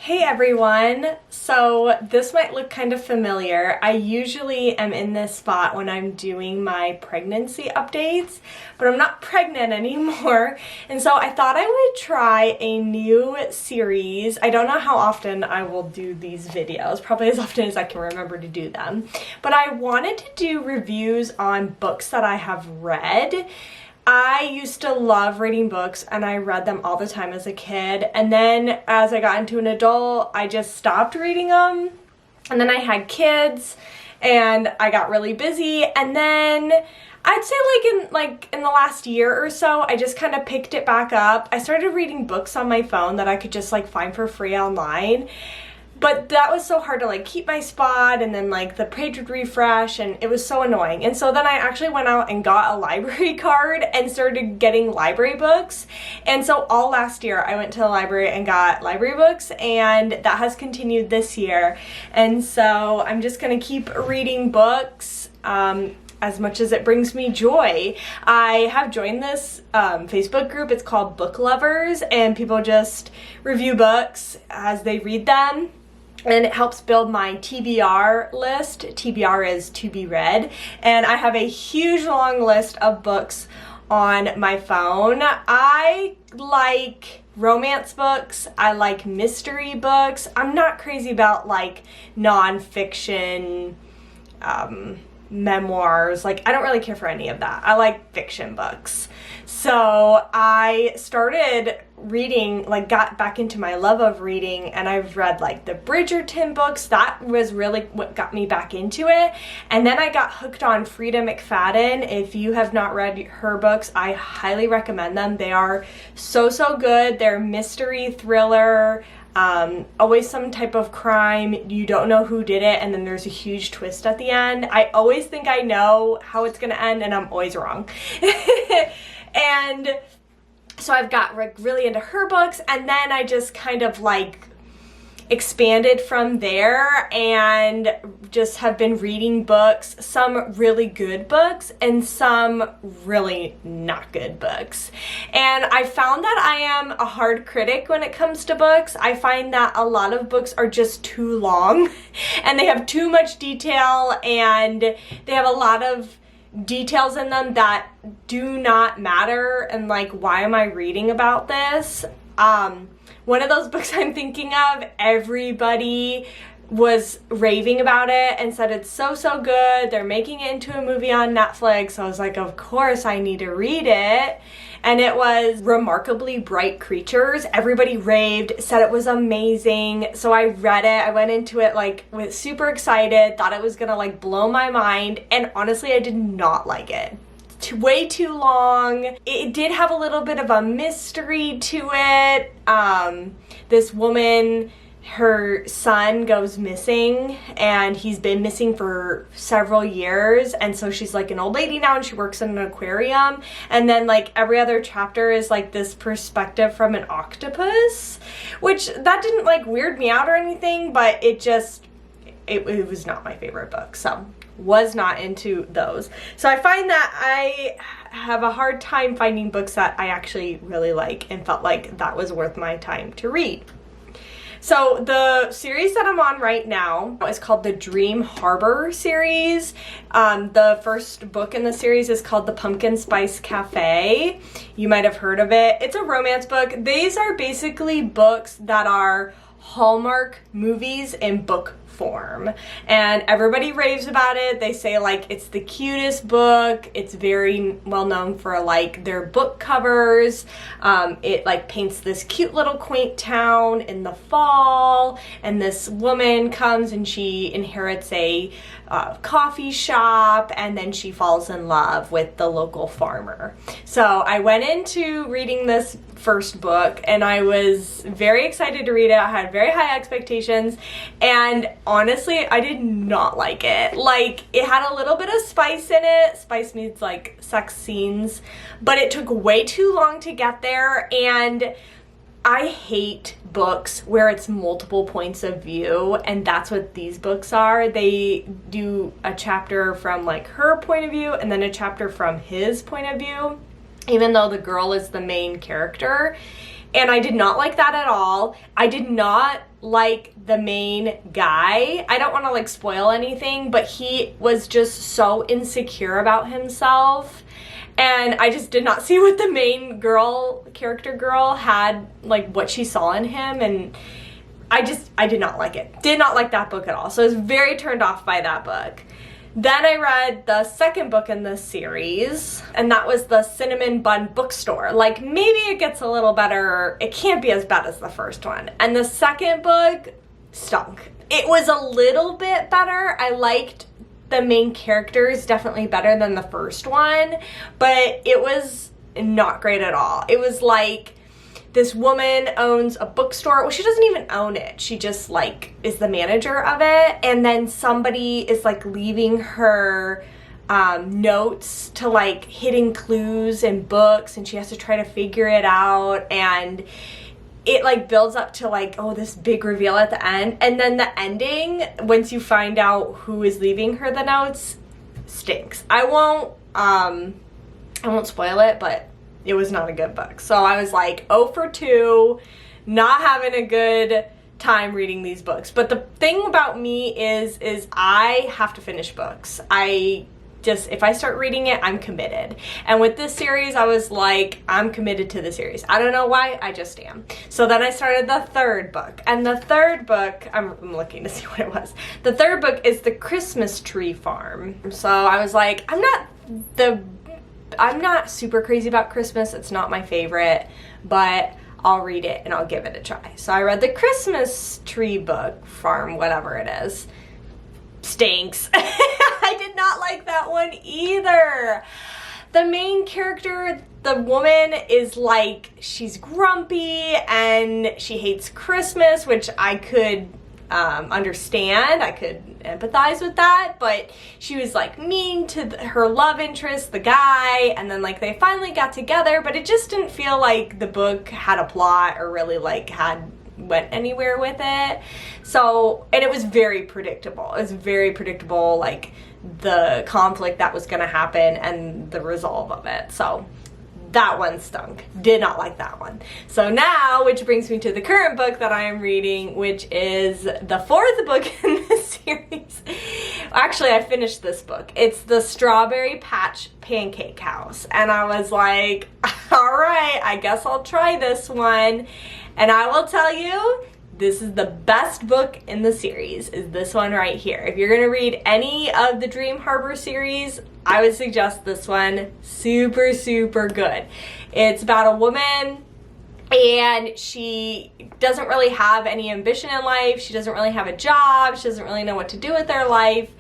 Hey everyone! So this might look kind of familiar. I usually am in this spot when I'm doing my pregnancy updates, but I'm not pregnant anymore. And so I thought I would try a new series. I don't know how often I will do these videos, probably as often as I can remember to do them. But I wanted to do reviews on books that I have read. I used to love reading books and I read them all the time as a kid, and then as I got into an adult I just stopped reading them, and then I had kids and I got really busy, and then I'd say in the last year or so I just kind of picked it back up. I started reading books on my phone that I could just find for free online. But that was so hard to keep my spot, and then the page would refresh and it was so annoying. And so then I actually went out and got a library card and started getting library books. And so all last year I went to the library and got library books, and that has continued this year. And so I'm just gonna keep reading books as much as it brings me joy. I have joined this Facebook group. It's called Book Lovers, and people just review books as they read them. And it helps build my TBR list. TBR is to be read. And I have a huge long list of books on my phone. I like romance books. I like mystery books. I'm not crazy about nonfiction memoirs. I don't really care for any of that. I like fiction books. So I started reading, got back into my love of reading, and I've read the Bridgerton books. That was really what got me back into it. And then I got hooked on Frida McFadden. If you have not read her books, I highly recommend them. They are so good. They're mystery thriller, always some type of crime. You don't know who did it, and then there's a huge twist at the end. I always think I know how it's gonna end, and I'm always wrong. And so I've got really into her books, and then I just kind of expanded from there and just have been reading books, some really good books and some really not good books. And I found that I am a hard critic when it comes to books. I find that a lot of books are just too long and they have too much detail, and they have a lot of details in them that do not matter, and why am I reading about this? One of those books I'm thinking of, everybody was raving about it and said it's so good. They're making it into a movie on Netflix. So I was like, of course I need to read it. And it was Remarkably Bright Creatures. Everybody raved, said it was amazing. So I read it. I went into it with super excited, thought it was gonna blow my mind, and honestly I did not like it. Way too long. It did have a little bit of a mystery to it. This woman, her son goes missing, and he's been missing for several years, and so she's an old lady now, and she works in an aquarium, and then every other chapter is this perspective from an octopus, which that didn't weird me out or anything, but it was not my favorite book, so was not into those. So I find that I have a hard time finding books that I actually really like and felt like that was worth my time to read. So the series that I'm on right now is called the Dream Harbor series. The first book in the series is called The Pumpkin Spice Cafe. You might have heard of it. It's a romance book. These are basically books that are Hallmark movies in book form, and everybody raves about it. They say it's the cutest book. It's very well known for their book covers. It paints this cute little quaint town in the fall, and this woman comes and she inherits a coffee shop, and then she falls in love with the local farmer. So I went into reading this first book and I was very excited to read it. I had very high expectations, and honestly I did not like it. It had a little bit of spice in it. Spice means sex scenes, but it took way too long to get there, and I hate books where it's multiple points of view, and that's what these books are. They do a chapter from her point of view and then a chapter from his point of view, even though the girl is the main character. And I did not like that at all. I did not like the main guy. I don't want to like spoil anything, but he was just so insecure about himself. And I just did not see what the main character girl had, like what she saw in him. And I did not like it. Did not like that book at all. So I was very turned off by that book. Then I read the second book in the series, and that was the Cinnamon Bun Bookstore. Like, maybe it gets a little better. It can't be as bad as the first one. And the second book stunk. It was a little bit better. I liked the main characters definitely better than the first one, but it was not great at all. It was like, this woman owns a bookstore. Well, she doesn't even own it. She just like is the manager of it. And then somebody is like leaving her notes to like hidden clues in books, and she has to try to figure it out. And it like builds up to like, oh, this big reveal at the end. And then the ending, once you find out who is leaving her the notes, stinks. I won't spoil it, but it was not a good book. So I was like 0 for 2, not having a good time reading these books. But the thing about me is I have to finish books. If I start reading it, I'm committed. And with this series, I was like, I'm committed to the series. I don't know why, I just am. So then I started the third book. And the third book, I'm looking to see what it was. The third book is The Christmas Tree Farm. So I was like, I'm not super crazy about Christmas. It's not my favorite, but I'll read it and I'll give it a try. So I read The Christmas Tree Farm, whatever it is. Stinks. I did not like that one either. The main character, the woman, is like, she's grumpy and she hates Christmas, which I could understand. I could empathize with that, but she was like mean to her love interest, the guy, and then like they finally got together, but it just didn't feel like the book had a plot or really like went anywhere with it. So, and it was very predictable. It was very predictable, like the conflict that was going to happen and the resolve of it. So that one stunk. Did not like that one. So now, which brings me to the current book that I am reading, which is the fourth book in this series. Actually, I finished this book. It's the Strawberry Patch Pancake House. And I was like, all right, I guess I'll try this one. And I will tell you, this is the best book in the series, is this one right here. If you're gonna read any of the Dream Harbor series, I would suggest this one. Super, super good. It's about a woman and she doesn't really have any ambition in life. She doesn't really have a job. She doesn't really know what to do with her life.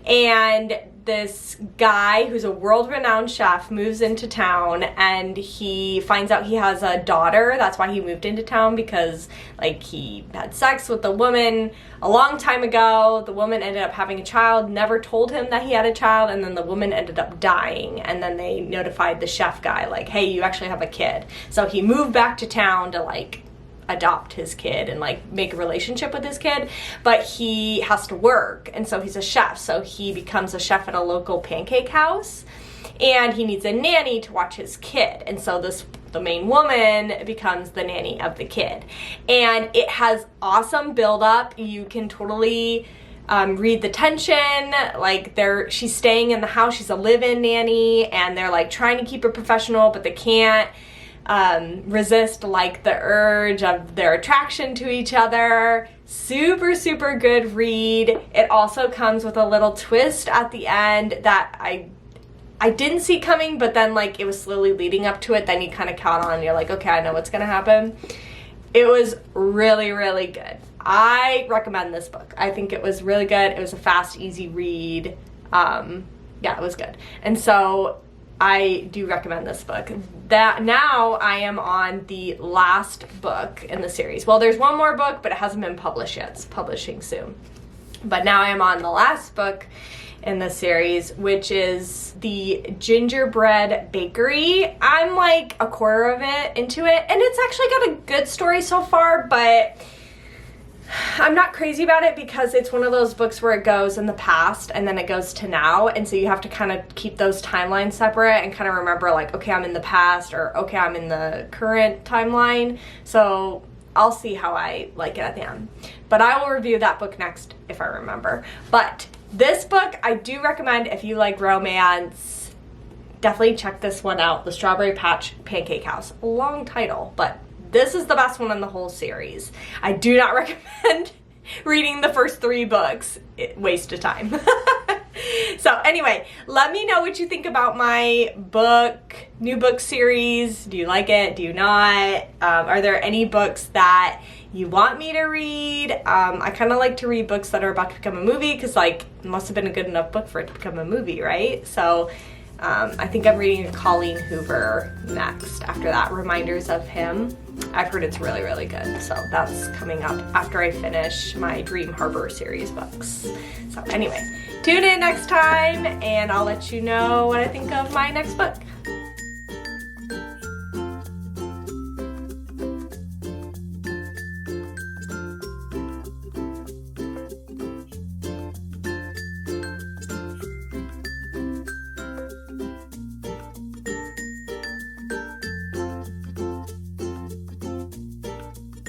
And this guy who's a world-renowned chef moves into town, and he finds out he has a daughter. That's why he moved into town, because like he had sex with a woman a long time ago. The woman ended up having a child, never told him that he had a child, and then the woman ended up dying, and then they notified the chef guy like, hey, you actually have a kid. So he moved back to town to like adopt his kid and like make a relationship with his kid, but he has to work, and so he's a chef. So he becomes a chef at a local pancake house, and he needs a nanny to watch his kid. And so the main woman becomes the nanny of the kid, and it has awesome build up. You can totally read the tension. Like she's staying in the house. She's a live-in nanny, and they're like trying to keep it professional, but they can't resist like the urge of their attraction to each other. Super, super good read. It also comes with a little twist at the end that I didn't see coming, but then like it was slowly leading up to it. Then you kind of count on, you're like, okay, I know what's gonna happen. It was really, really good. I recommend this book. I think it was really good. It was a fast, easy read. Yeah, it was good. And so I do recommend this book. That now I am on the last book in the series. Well, there's one more book, but it hasn't been published yet. It's publishing soon. But now I am on the last book in the series, which is The Gingerbread Bakery. I'm like a quarter of it into it, and it's actually got a good story so far, but I'm not crazy about it because it's one of those books where it goes in the past and then it goes to now, and so you have to kind of keep those timelines separate and kind of remember like, okay, I'm in the past, or okay, I'm in the current timeline. So I'll see how I like it at the end. But I will review that book next if I remember. But this book, I do recommend if you like romance. Definitely check this one out, The Strawberry Patch Pancake House. Long title, but this is the best one in the whole series. I do not recommend reading the first 3 books. Waste of time. So anyway, let me know what you think about my new book series. Do you like it? Do you not? Are there any books that you want me to read? I kind of like to read books that are about to become a movie because like it must have been a good enough book for it to become a movie, right? So I think I'm reading Colleen Hoover next after that, Reminders of Him. I've heard it's really, really good. So that's coming up after I finish my Dream Harbor series books. So anyway, tune in next time and I'll let you know what I think of my next book.